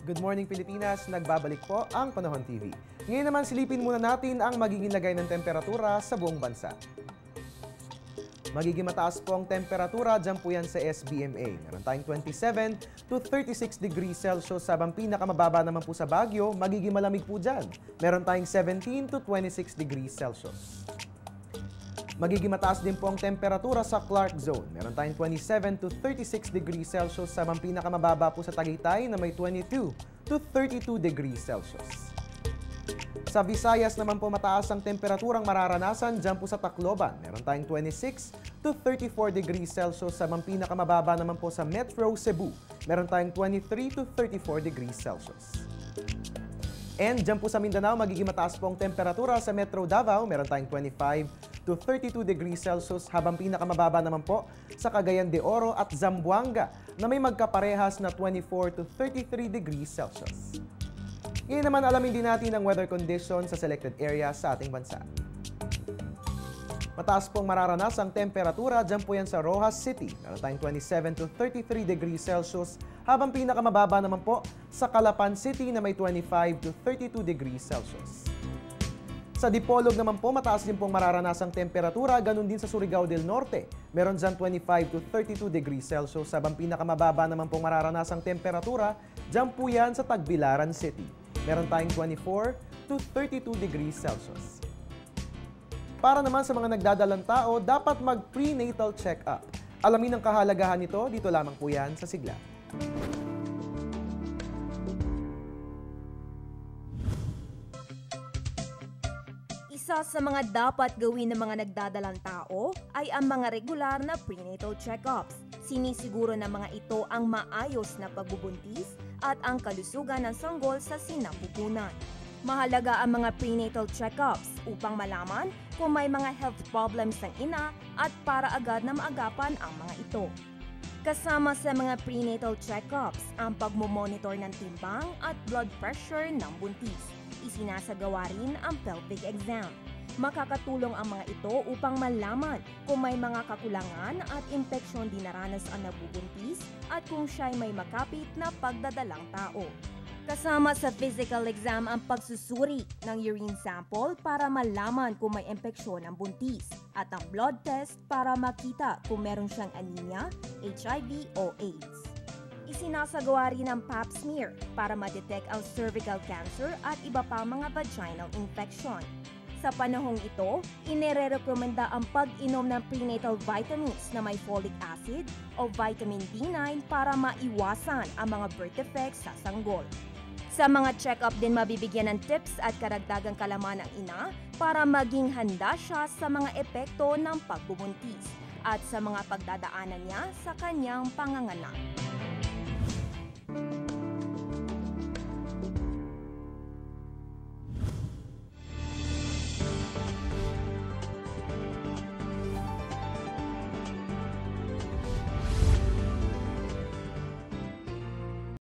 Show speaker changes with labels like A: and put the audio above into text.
A: Good morning Pilipinas, nagbabalik po ang Panahon TV. Ngayon naman silipin muna natin ang magiging lagay ng temperatura sa buong bansa. Magiging mataas po ang temperatura dyan po yan sa SBMA. Meron tayong 27 to 36 degrees Celsius, habang pinakamababa naman po sa Baguio, magiging malamig po dyan. Meron tayong 17 to 26 degrees Celsius. Magiging mataas din po ang temperatura sa Clark Zone. Meron tayong 27 to 36 degrees Celsius, habang pinakamababa po sa Tagaytay na may 22 to 32 degrees Celsius. Sa Visayas naman po mataas ang temperaturang mararanasan dyan po sa Tacloban. Meron tayong 26 to 34 degrees Celsius, habang pinakamababa naman po sa Metro Cebu. Meron tayong 23 to 34 degrees Celsius. And dyan po sa Mindanao, magiging mataas po ang temperatura sa Metro Davao. Meron tayong 25 to 32 degrees Celsius, habang pinakamababa naman po sa Cagayan de Oro at Zamboanga na may magkaparehas na 24 to 33 degrees Celsius. Ngayon naman alamin din natin ang weather condition sa selected areas sa ating bansa. Mataas pong mararanasang temperatura dyan po yan sa Rojas City. Meron tayong 27 to 33 degrees Celsius, habang pinakamababa naman po sa Calapan City na may 25 to 32 degrees Celsius. Sa Dipolog naman po, mataas din pong mararanasang temperatura, ganun din sa Surigao del Norte. Meron dyan 25 to 32 degrees Celsius, habang pinakamababa naman pong mararanasang temperatura, dyan po yan sa Tagbilaran City. Meron tayong 24 to 32 degrees Celsius. Para naman sa mga nagdadalang tao, dapat mag-prenatal check-up. Alamin ang kahalagahan nito, dito lamang po yan sa Sigla.
B: Isa sa mga dapat gawin ng mga nagdadalang tao ay ang mga regular na prenatal check-ups. Sinisiguro ng mga ito ang maayos na pagbubuntis at ang kalusugan ng sanggol sa sinapupunan. Mahalaga ang mga prenatal check-ups upang malaman kung may mga health problems ng ina at para agad na maagapan ang mga ito. Kasama sa mga prenatal check-ups ang pagmomonitor ng timbang at blood pressure ng buntis. Isinasagawa rin ang pelvic exam. Makakatulong ang mga ito upang malaman kung may mga kakulangan at impeksyon dinaranas ang nabubuntis at kung siya'y may makapit na pagdadalang tao. Kasama sa physical exam ang pagsusuri ng urine sample para malaman kung may impeksyon ang buntis at ang blood test para makita kung meron siyang anemia, HIV o AIDS. Isinasagawa rin ang pap smear para ma-detect ang cervical cancer at iba pang mga vaginal infection. Sa panahong ito, inirerekomenda ang pag-inom ng prenatal vitamins na may folic acid o vitamin B9 para maiwasan ang mga birth defects sa sanggol. Sa mga check-up din mabibigyan ng tips at karagdagang kalaman ang ina para maging handa siya sa mga epekto ng pagbubuntis at sa mga pagdadaanan niya sa kanyang panganganak.